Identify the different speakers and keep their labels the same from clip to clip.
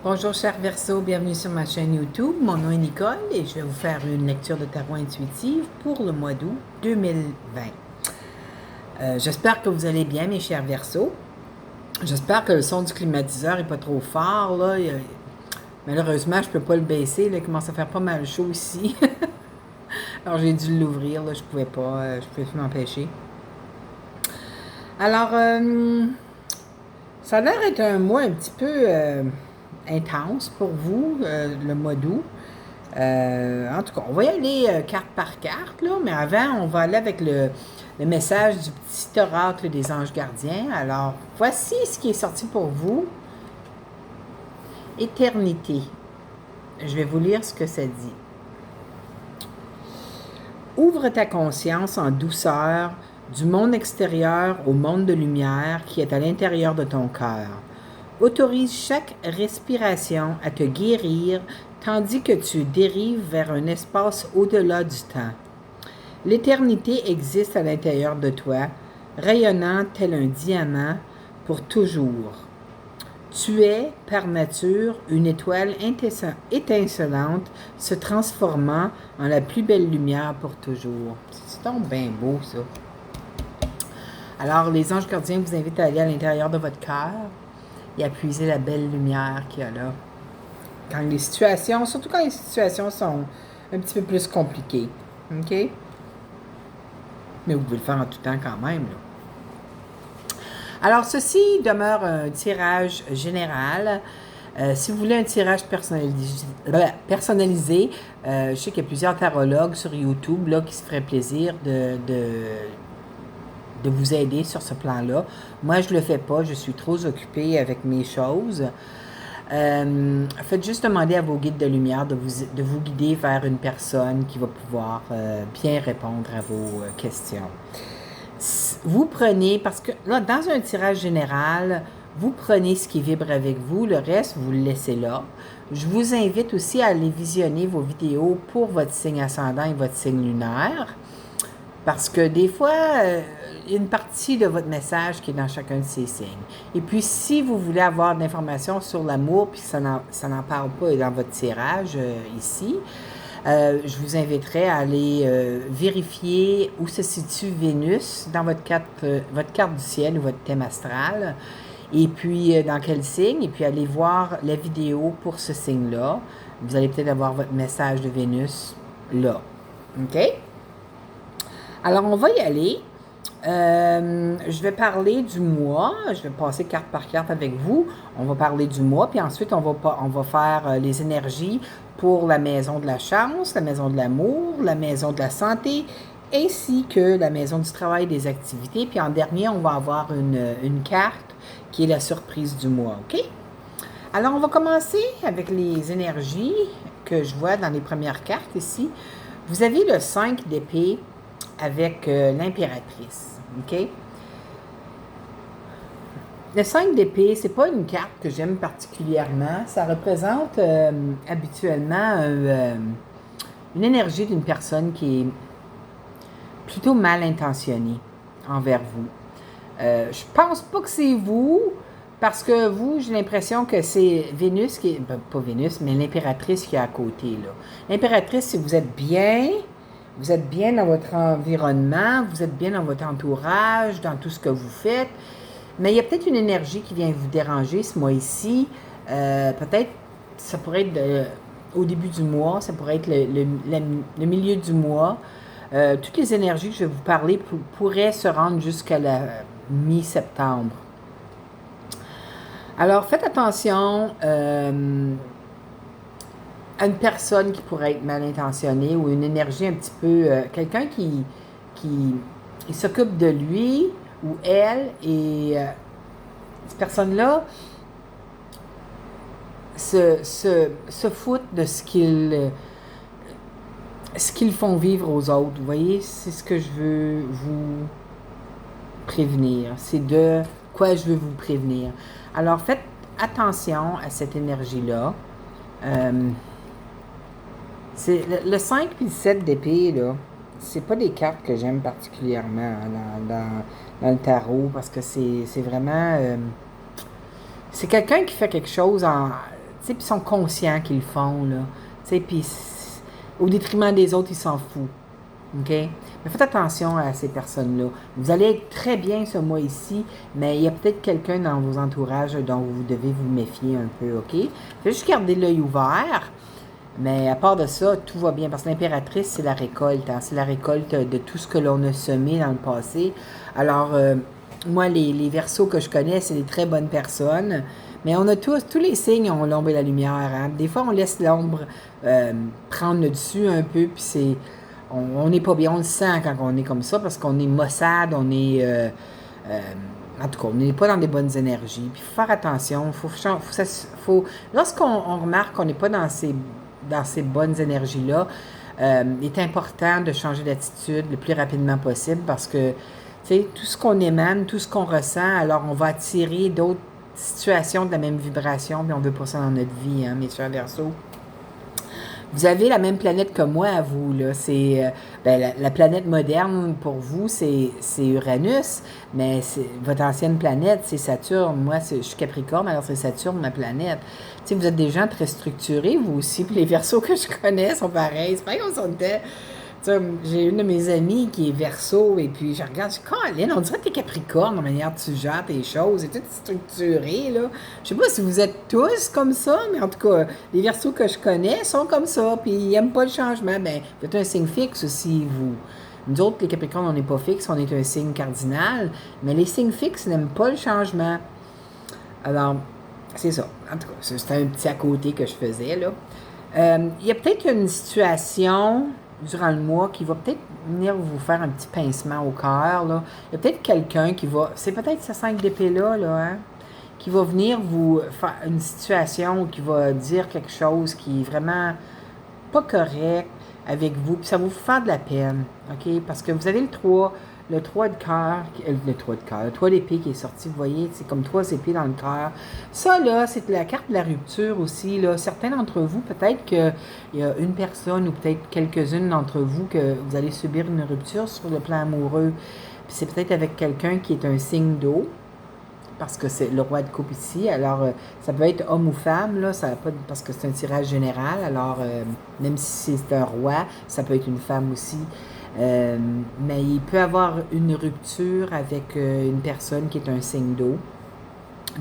Speaker 1: Bonjour chers Verseaux, bienvenue sur ma chaîne YouTube. Mon nom est Nicole et je vais vous faire une lecture de tarot intuitive pour le mois d'août 2020. J'espère que vous allez bien mes chers Verseaux. J'espère que le son du climatiseur n'est pas trop fort. Là. Malheureusement, je ne peux pas le baisser. Là. Il commence à faire pas mal chaud ici. Alors j'ai dû l'ouvrir. Je ne pouvais pas. Je pouvais m'empêcher. Alors, ça a l'air d'être un mois un petit peu intense pour vous, le mois d'août. En tout cas, on va y aller carte par carte, là, mais avant, on va aller avec le message du petit oracle des anges gardiens. Alors, voici ce qui est sorti pour vous. Éternité. Je vais vous lire ce que ça dit. Ouvre ta conscience en douceur du monde extérieur au monde de lumière qui est à l'intérieur de ton cœur. Autorise chaque respiration à te guérir tandis que tu dérives vers un espace au-delà du temps. L'éternité existe à l'intérieur de toi, rayonnant tel un diamant pour toujours. Tu es, par nature, une étoile étincelante se transformant en la plus belle lumière pour toujours. C'est donc bien beau, ça. Alors, les anges gardiens vous invitent à aller à l'intérieur de votre cœur et à puiser la belle lumière qu'il y a là. Surtout quand les situations sont un petit peu plus compliquées. OK? Mais vous pouvez le faire en tout temps quand même, là. Alors, ceci demeure un tirage général. Si vous voulez un tirage personnalisé, je sais qu'il y a plusieurs tarologues sur YouTube là, qui se feraient plaisir de vous aider sur ce plan-là. Moi, je ne le fais pas. Je suis trop occupée avec mes choses. Faites juste demander à vos guides de lumière de vous guider vers une personne qui va pouvoir bien répondre à vos questions. Vous prenez, parce que là, dans un tirage général, vous prenez ce qui vibre avec vous, le reste, vous le laissez là. Je vous invite aussi à aller visionner vos vidéos pour votre signe ascendant et votre signe lunaire, parce que des fois, il y a une partie de votre message qui est dans chacun de ces signes. Et puis, si vous voulez avoir de l'information sur l'amour, puis ça n'en parle pas dans votre tirage ici, je vous inviterai à aller vérifier où se situe Vénus dans votre carte du ciel ou votre thème astral, et puis dans quel signe, et puis aller voir la vidéo pour ce signe-là. Vous allez peut-être avoir votre message de Vénus là. OK? Alors, on va y aller. Je vais parler du mois. Je vais passer carte par carte avec vous. On va parler du mois, puis ensuite, on va faire les énergies pour la maison de la chance, la maison de l'amour, la maison de la santé, ainsi que la maison du travail et des activités. Puis en dernier, on va avoir une carte qui est la surprise du mois. OK? Alors, on va commencer avec les énergies que je vois dans les premières cartes ici. Vous avez le 5 d'épée avec l'impératrice. OK? Le 5 d'épée, c'est pas une carte que j'aime particulièrement. Ça représente habituellement une énergie d'une personne qui est plutôt mal intentionnée envers vous. Je pense pas que c'est vous, parce que vous, j'ai l'impression que c'est Vénus qui est... pas Vénus, mais l'impératrice qui est à côté, là. L'impératrice, si vous êtes bien dans votre environnement, vous êtes bien dans votre entourage, dans tout ce que vous faites, mais il y a peut-être une énergie qui vient vous déranger ce mois-ci. Peut-être, ça pourrait être au début du mois, ça pourrait être le milieu du mois. Toutes les énergies que je vais vous parler pourraient se rendre jusqu'à la mi-septembre. Alors, faites attention à une personne qui pourrait être mal intentionnée ou une énergie un petit peu... quelqu'un qui s'occupe de lui ou elle, et cette personne-là se fout de ce qu'ils font vivre aux autres. Vous voyez, c'est ce que je veux vous prévenir. C'est de quoi je veux vous prévenir. Alors, faites attention à cette énergie-là. C'est le 5 et le 7 d'épée, là. C'est pas des cartes que j'aime particulièrement dans le tarot, parce que c'est vraiment... c'est quelqu'un qui fait quelque chose en... Tu sais, puis ils sont conscients qu'ils le font, là. Tu sais, puis au détriment des autres, ils s'en foutent. OK? Mais faites attention à ces personnes-là. Vous allez être très bien ce mois-ci, mais il y a peut-être quelqu'un dans vos entourages dont vous devez vous méfier un peu, OK? Faites juste garder l'œil ouvert. Mais à part de ça, tout va bien. Parce que l'impératrice, c'est la récolte. Hein? C'est la récolte de tout ce que l'on a semé dans le passé. Alors, moi, les Verseaux que je connais, c'est des très bonnes personnes. Mais on a tous les signes ont l'ombre et la lumière. Hein? Des fois, on laisse l'ombre prendre le dessus un peu, puis on n'est pas bien. On le sent quand on est comme ça, parce qu'on est maussade, on est... en tout cas, on n'est pas dans des bonnes énergies. Puis, il faut faire attention. Lorsqu'on remarque qu'on n'est pas dans ces bonnes énergies-là, il est important de changer d'attitude le plus rapidement possible parce que, tu sais, tout ce qu'on émane, tout ce qu'on ressent, alors on va attirer d'autres situations de la même vibration, puis on veut pas ça dans notre vie, hein, mes chers Verseaux. Vous avez la même planète que moi à vous, là. C'est la planète moderne pour vous, c'est Uranus, mais votre ancienne planète, c'est Saturne. Moi, je suis Capricorne, alors c'est Saturne, ma planète. Tu sais, vous êtes des gens très structurés, vous aussi, puis les Verseaux que je connais sont pareils. C'est pas comme ça, on était... J'ai une de mes amies qui est Verseau, et puis je regarde, je dis, Colin, on dirait que t'es Capricorne, la manière dont tu gères tes choses, c'est tout structuré, là. Je sais pas si vous êtes tous comme ça, mais en tout cas, les Verseaux que je connais sont comme ça, puis ils aiment pas le changement. Ben, vous êtes un signe fixe aussi, vous. Nous autres, les Capricornes, on n'est pas fixe, on est un signe cardinal, mais les signes fixes n'aiment pas le changement. Alors, c'est ça. En tout cas, c'était un petit à côté que je faisais, là. Il y a peut-être une situation durant le mois qui va peut-être venir vous faire un petit pincement au cœur, là. Il y a peut-être quelqu'un qui va... C'est peut-être ce 5 d'épée-là, là, hein, qui va venir vous faire une situation qui va dire quelque chose qui est vraiment pas correct avec vous, puis ça va vous faire de la peine, OK? Parce que vous avez le 3 de cœur, le 3 d'épée qui est sorti, vous voyez, c'est comme 3 épées dans le cœur. Ça, là, c'est la carte de la rupture aussi, là. Certains d'entre vous, peut-être qu'il y a une personne ou peut-être quelques-unes d'entre vous que vous allez subir une rupture sur le plan amoureux. Puis c'est peut-être avec quelqu'un qui est un signe d'eau, parce que c'est le roi de coupe ici. Alors, ça peut être homme ou femme, là, ça va pas, parce que c'est un tirage général. Alors, même si c'est un roi, ça peut être une femme aussi. Mais il peut y avoir une rupture avec une personne qui est un signe d'eau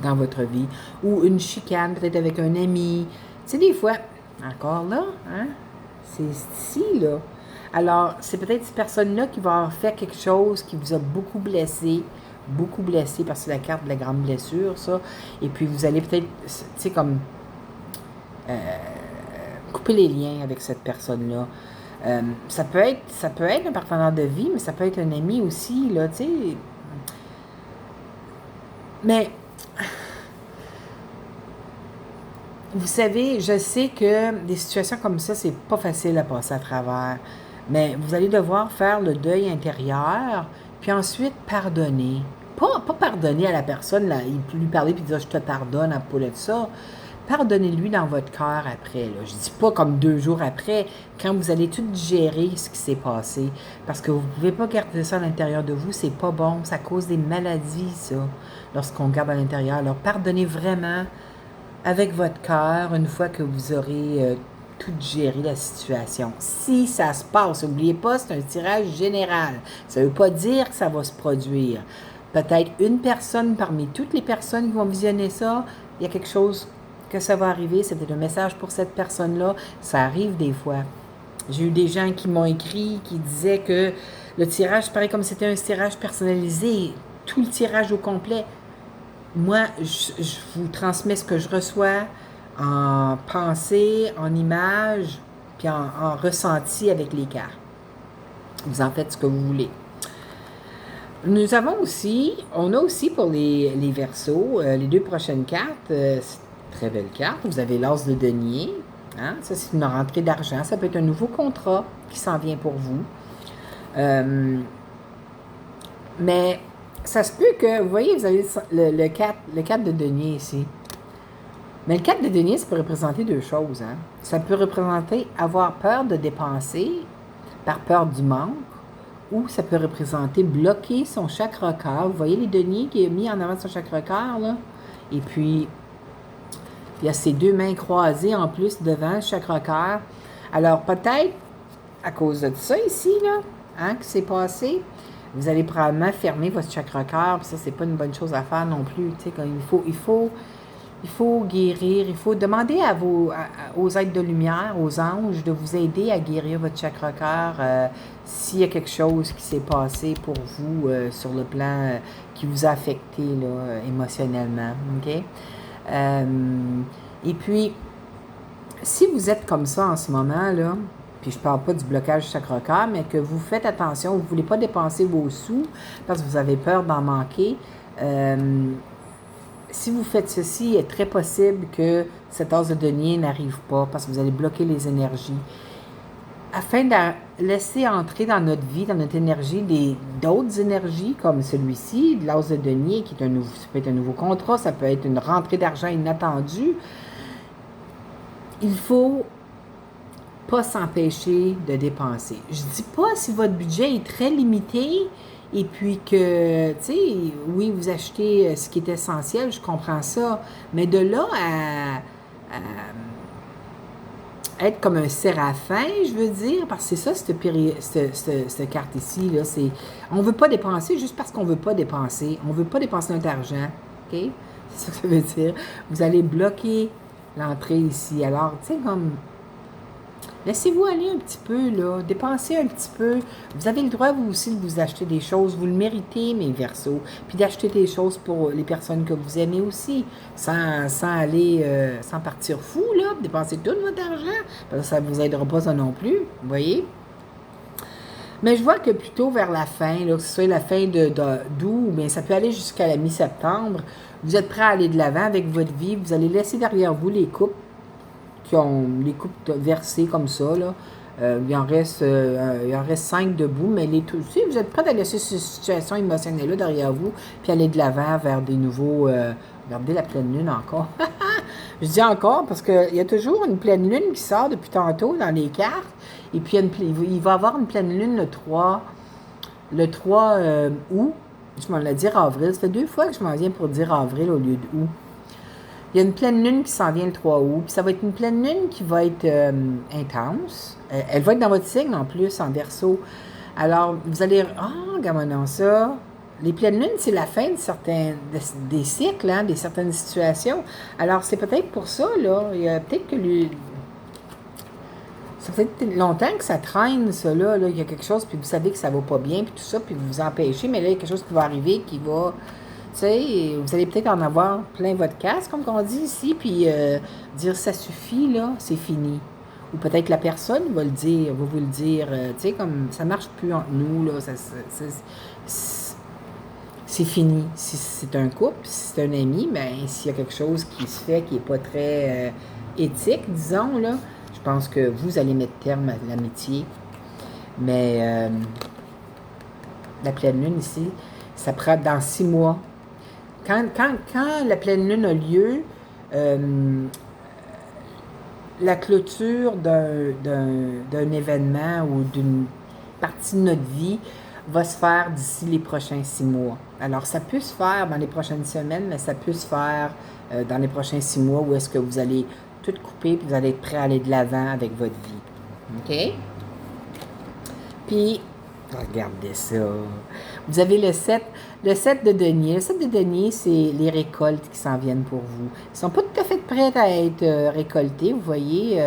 Speaker 1: dans votre vie, ou une chicane peut-être avec un ami. Tu sais, des fois, encore là, hein, c'est ici, là. Alors, c'est peut-être cette personne-là qui va avoir fait quelque chose qui vous a beaucoup blessé, parce que c'est la carte de la grande blessure, ça. Et puis, vous allez peut-être, tu sais, comme couper les liens avec cette personne-là. Ça peut être un partenaire de vie, mais ça peut être un ami aussi, là, tu sais. Mais, vous savez, je sais que des situations comme ça, c'est pas facile à passer à travers. Mais vous allez devoir faire le deuil intérieur, puis ensuite pardonner. Pas pardonner à la personne, là, lui parler puis dire je te pardonne à propos de ça. Pardonnez-lui dans votre cœur après. Là. Je dis pas comme 2 jours après, quand vous allez tout digérer ce qui s'est passé. Parce que vous ne pouvez pas garder ça à l'intérieur de vous, c'est pas bon. Ça cause des maladies, ça, lorsqu'on garde à l'intérieur. Alors, pardonnez vraiment avec votre cœur une fois que vous aurez tout digéré la situation. Si ça se passe, n'oubliez pas, c'est un tirage général. Ça ne veut pas dire que ça va se produire. Peut-être une personne parmi toutes les personnes qui vont visionner ça, il y a quelque chose que ça va arriver, c'était un message pour cette personne-là. Ça arrive des fois. J'ai eu des gens qui m'ont écrit, qui disaient que le tirage, pareil comme c'était un tirage personnalisé, tout le tirage au complet. Moi, je vous transmets ce que je reçois en pensée, en image, puis en ressenti avec les cartes. Vous en faites ce que vous voulez. On a aussi pour les Verseaux, les 2 prochaines cartes, très belle carte. Vous avez l'as de denier. Hein? Ça, c'est une rentrée d'argent. Ça peut être un nouveau contrat qui s'en vient pour vous. Mais ça se peut que, vous voyez, vous avez le 4 de denier ici. Mais le 4 de denier, ça peut représenter 2 choses. Hein? Ça peut représenter avoir peur de dépenser par peur du manque, ou ça peut représenter bloquer son chakra cœur. Vous voyez les deniers qui est mis en avant de son chakra cœur, là? Et puis, Il y a ses deux mains croisées en plus devant le chakra-cœur. Alors, peut-être, à cause de ça ici, là, hein, que c'est passé, vous allez probablement fermer votre chakra-cœur, puis ça, c'est pas une bonne chose à faire non plus. Tu sais, comme il faut guérir, il faut demander aux êtres de lumière, aux anges, de vous aider à guérir votre chakra-cœur s'il y a quelque chose qui s'est passé pour vous sur le plan qui vous a affecté là, émotionnellement. OK? Et puis, si vous êtes comme ça en ce moment, là, puis je ne parle pas du blocage du chakra-cœur, mais que vous faites attention, vous ne voulez pas dépenser vos sous parce que vous avez peur d'en manquer, si vous faites ceci, il est très possible que cet as de denier n'arrive pas parce que vous allez bloquer les énergies. Afin de laisser entrer dans notre vie, dans notre énergie, d'autres énergies comme celui-ci, de l'as de denier, qui est ça peut être un nouveau contrat, ça peut être une rentrée d'argent inattendue, il faut pas s'empêcher de dépenser. Je dis pas si votre budget est très limité et puis que, tu sais, oui, vous achetez ce qui est essentiel, je comprends ça, mais de là à être comme un séraphin, je veux dire, parce que c'est ça, cette carte ici, là, c'est, on veut pas dépenser juste parce qu'on veut pas dépenser. On veut pas dépenser notre argent, OK? C'est ça que ça veut dire. Vous allez bloquer l'entrée ici. Alors, tu sais, comme, laissez-vous aller un petit peu, là. Dépensez un petit peu. Vous avez le droit, vous aussi, de vous acheter des choses. Vous le méritez, mes Verseaux. Puis d'acheter des choses pour les personnes que vous aimez aussi. Sans partir fou, là. Dépenser tout votre argent. Parce que ça ne vous aidera pas, ça non plus. Vous voyez? Mais je vois que plutôt vers la fin, là, que ce soit la fin d'août, bien, ça peut aller jusqu'à la mi-septembre. Vous êtes prêt à aller de l'avant avec votre vie. Vous allez laisser derrière vous les coupes qui ont les coupes versées comme ça, là. Il en reste 5 debout, mais si vous êtes prêts à laisser cette situation émotionnelle-là derrière vous, puis aller de l'avant vers des nouveaux... regardez la pleine lune encore. Je dis encore parce qu'il y a toujours une pleine lune qui sort depuis tantôt dans les cartes. Et puis, il va y avoir une pleine lune le 3 août. Je m'en ai dit avril. Ça fait 2 fois que je m'en viens pour dire avril au lieu d'août. Il y a une pleine lune qui s'en vient le 3 août. Puis ça va être une pleine lune qui va être intense. Elle va être dans votre signe en plus, en Verseau. Alors, vous allez... regardez ça. Les pleines lunes, c'est la fin des cycles, hein, des certaines situations. Alors, c'est peut-être pour ça, là. Il y a peut-être que ça fait longtemps que ça traîne, ça, là. Il y a quelque chose, puis vous savez que ça va pas bien, puis tout ça, puis vous vous empêchez. Mais là, il y a quelque chose qui va arriver, qui va... Tu sais, vous allez peut-être en avoir plein votre casque, comme on dit ici, puis dire ça suffit, là, c'est fini. Ou peut-être la personne va vous le dire, tu sais, comme ça marche plus entre nous, là, c'est fini. Si c'est un couple, si c'est un ami, ben s'il y a quelque chose qui se fait qui n'est pas très éthique, disons, là, je pense que vous allez mettre terme à l'amitié. Mais la pleine lune ici, ça prend dans 6 mois. Quand la pleine lune a lieu, la clôture d'un événement ou d'une partie de notre vie va se faire d'ici les prochains 6 mois. Alors, ça peut se faire dans les prochaines semaines, mais ça peut se faire dans les prochains 6 mois où est-ce que vous allez tout couper et vous allez être prêt à aller de l'avant avec votre vie. OK? Puis, regardez ça. Vous avez le 7 de denier. Le 7 de denier, c'est les récoltes qui s'en viennent pour vous. Ils ne sont pas tout à fait prêts à être récoltés. Vous voyez,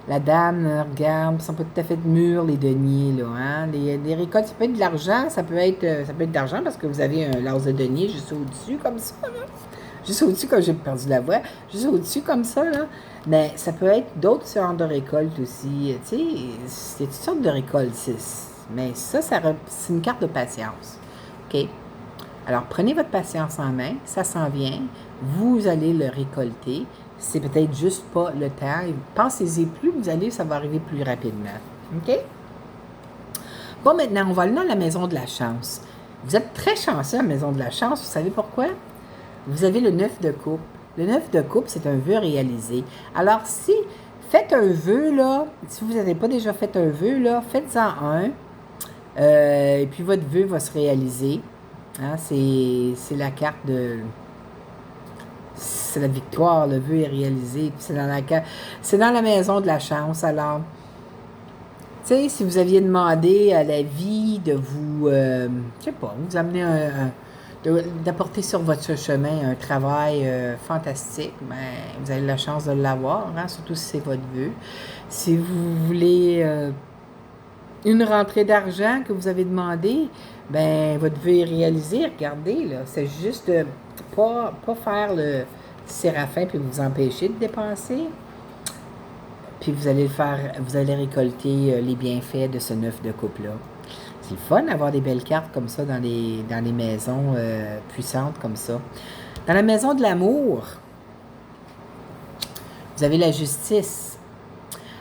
Speaker 1: la dame, regarde, ils ne sont pas tout à fait mûrs, les deniers, là. Hein? Les récoltes, ça peut être de l'argent, ça peut être de l'argent parce que vous avez un l'as de denier juste au-dessus, comme ça, là. Juste au-dessus, quand j'ai perdu la voix, juste au-dessus, comme ça, là. Mais ça peut être d'autres sortes de récoltes aussi. Tu sais, c'est toutes sortes de récoltes. Mais ça, c'est une carte de patience. OK? Alors, prenez votre patience en main. Ça s'en vient. Vous allez le récolter. C'est peut-être juste pas le temps. Pensez-y plus, ça va arriver plus rapidement. OK? Bon, maintenant, on va aller dans la maison de la chance. Vous êtes très chanceux à la maison de la chance. Vous savez pourquoi? Vous avez le 9 de coupe. Le 9 de coupe, c'est un vœu réalisé. Alors, si faites un vœu, là, si vous n'avez pas déjà fait un vœu, là, faites-en un. Et puis, votre vœu va se réaliser. Hein, c'est la carte de... c'est la victoire, le vœu est réalisé. C'est dans la maison de la chance. Alors, tu sais, si vous aviez demandé à la vie de vous, je sais pas, vous amener d'apporter sur votre chemin un travail fantastique, ben, vous avez la chance de l'avoir, hein, surtout si c'est votre vœu. Si vous voulez une rentrée d'argent que vous avez demandé, ben votre vœu est réalisé. Regardez, là, c'est juste de pas faire le séraphin puis vous empêcher de dépenser. Puis vous allez le faire, vous allez récolter les bienfaits de ce 9 de coupe-là. C'est le fun d'avoir des belles cartes comme ça dans les maisons puissantes comme ça. Dans la maison de l'amour, vous avez la justice.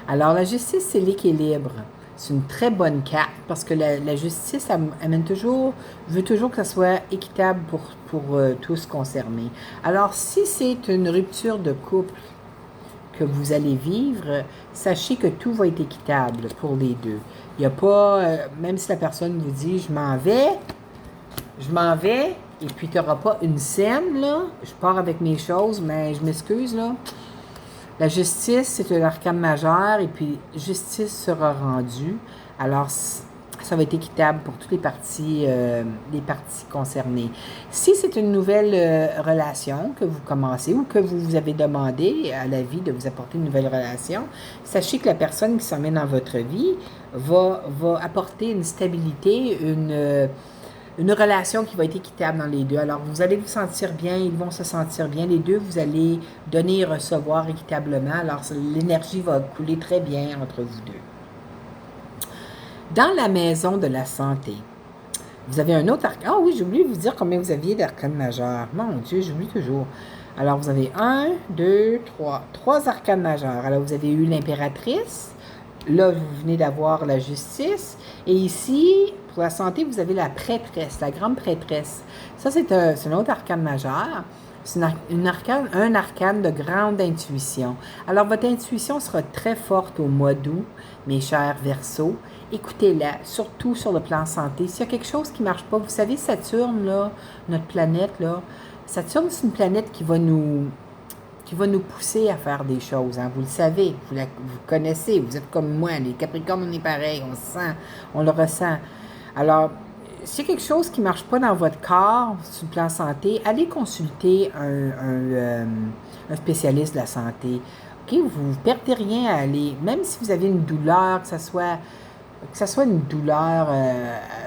Speaker 1: Alors, la justice, c'est l'équilibre. C'est une très bonne carte parce que la justice amène toujours, veut toujours que ça soit équitable pour tous concernés. Alors, si c'est une rupture de couple que vous allez vivre, sachez que tout va être équitable pour les deux. Il n'y a pas, même si la personne vous dit je m'en vais, et puis tu n'auras pas une scène, là, je pars avec mes choses, mais je m'excuse, là. La justice, c'est un arcane majeur, et puis justice sera rendue. Alors, ça va être équitable pour toutes les parties concernées. Si c'est une nouvelle relation que vous commencez ou que vous avez demandé à la vie de vous apporter une nouvelle relation, sachez que la personne qui s'en met dans votre vie va apporter une stabilité, une relation qui va être équitable dans les deux. Alors, vous allez vous sentir bien, ils vont se sentir bien. Les deux, vous allez donner et recevoir équitablement. Alors, l'énergie va couler très bien entre vous deux. Dans la maison de la santé, vous avez un autre arcane. Ah oui, j'ai oublié de vous dire combien vous aviez d'arcanes majeurs. Mon Dieu, j'oublie toujours. Alors, vous avez 1, 2, 3. 3 arcanes majeurs. Alors, vous avez eu l'impératrice. Là, vous venez d'avoir la justice. Et ici, pour la santé, vous avez la prêtresse, la grande prêtresse. Ça, c'est un autre arcane majeur. C'est un arcane de grande intuition. Alors, votre intuition sera très forte au mois d'août, mes chers Verseaux. Écoutez-la, surtout sur le plan santé. S'il y a quelque chose qui ne marche pas, vous savez, Saturne, là, notre planète, là, Saturne, c'est une planète qui va nous pousser à faire des choses. Hein. Vous le savez, vous connaissez, vous êtes comme moi, les Capricornes, on est pareil, on se sent, on le ressent. Alors, s'il y a quelque chose qui ne marche pas dans votre corps, sur le plan santé, allez consulter un spécialiste de la santé. OK? Vous ne perdez rien à aller, même si vous avez une douleur, que ce soit une douleur,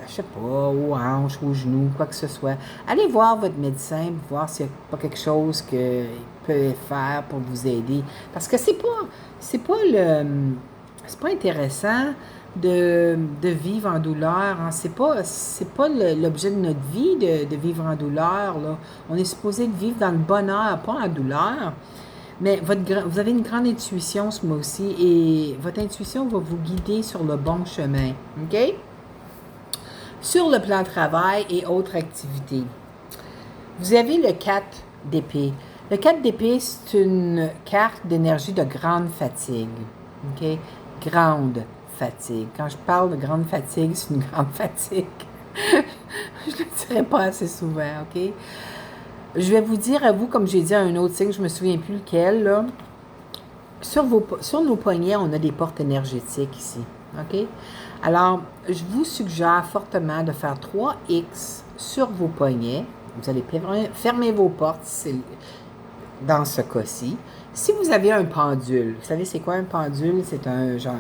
Speaker 1: je sais pas, aux hanches, aux genoux, quoi que ce soit. Allez voir votre médecin, voir s'il n'y a pas quelque chose qu'il peut faire pour vous aider. Parce que c'est pas intéressant de vivre en douleur. Hein. C'est pas l'objet de notre vie de vivre en douleur. Là. On est supposé de vivre dans le bonheur, pas en douleur. Mais vous avez une grande intuition ce mois-ci et votre intuition va vous guider sur le bon chemin. OK? Sur le plan travail et autres activités. Vous avez le 4 d'épée. Le 4 d'épée, c'est une carte d'énergie de grande fatigue. OK? Grande fatigue. Quand je parle de grande fatigue, c'est une grande fatigue. Je ne le dirai pas assez souvent, OK? Je vais vous dire à vous, comme j'ai dit à un autre signe, je ne me souviens plus lequel, là. Sur nos poignets, on a des portes énergétiques ici. OK? Alors, je vous suggère fortement de faire 3 X sur vos poignets. Vous allez fermer vos portes dans ce cas-ci. Si vous avez un pendule, vous savez c'est quoi un pendule? C'est un genre...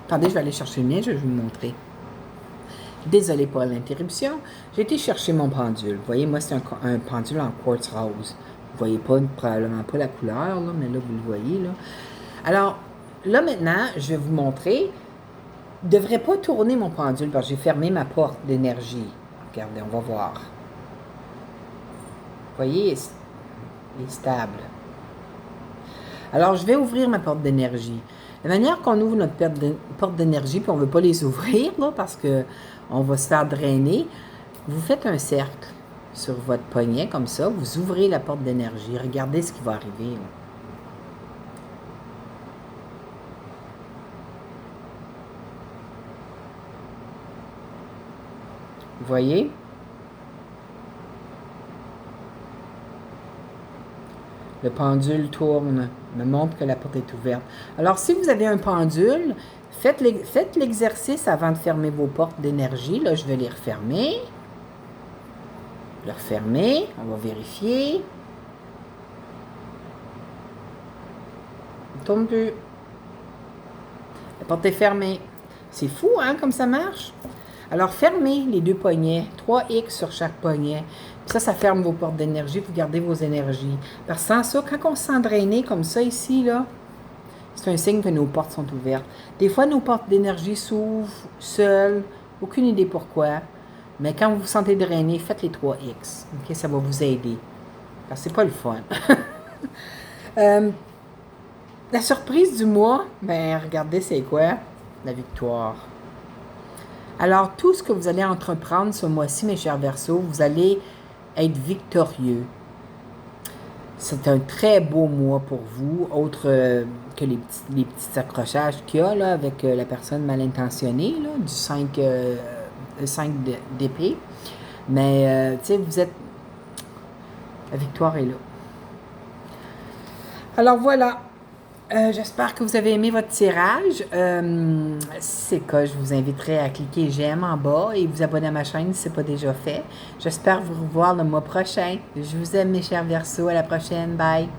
Speaker 1: Attendez, je vais aller chercher le mien, je vais vous le montrer. Désolée pour l'interruption. J'ai été chercher mon pendule. Vous voyez, moi, c'est un pendule en quartz rose. Vous voyez probablement pas la couleur, là, mais là, vous le voyez. Là. Alors, là, maintenant, je vais vous montrer. Je ne devrais pas tourner mon pendule parce que j'ai fermé ma porte d'énergie. Regardez, on va voir. Vous voyez, il est stable. Alors, je vais ouvrir ma porte d'énergie. La manière qu'on ouvre notre porte d'énergie, puis on ne veut pas les ouvrir, là, parce qu'on va se faire drainer, vous faites un cercle sur votre poignet, comme ça, vous ouvrez la porte d'énergie. Regardez ce qui va arriver. Là. Vous voyez? Le pendule tourne, me montre que la porte est ouverte. Alors, si vous avez un pendule, faites l'exercice avant de fermer vos portes d'énergie. Là, je vais les refermer. Le refermer. On va vérifier. Il ne tourne plus. La porte est fermée. C'est fou, hein, comme ça marche? Alors, fermez les deux poignets. 3X sur chaque poignet. Puis ça ferme vos portes d'énergie. Vous gardez vos énergies. Parce que sans ça, quand on se sent drainé comme ça ici, là, c'est un signe que nos portes sont ouvertes. Des fois, nos portes d'énergie s'ouvrent seules. Aucune idée pourquoi. Mais quand vous vous sentez drainé, faites les 3X. Okay? Ça va vous aider. Parce que c'est pas le fun. La surprise du mois, ben regardez, c'est quoi? La victoire. Alors, tout ce que vous allez entreprendre ce mois-ci, mes chers Verseaux, vous allez être victorieux. C'est un très beau mois pour vous, autre que les petits accrochages qu'il y a là, avec la personne mal intentionnée, là, du 5 d'épée. Mais, tu sais, vous êtes... La victoire est là. Alors, voilà. J'espère que vous avez aimé votre tirage. Si c'est le cas, je vous inviterai à cliquer j'aime en bas et vous abonner à ma chaîne si ce n'est pas déjà fait. J'espère vous revoir le mois prochain. Je vous aime, mes chers Verseaux. À la prochaine. Bye.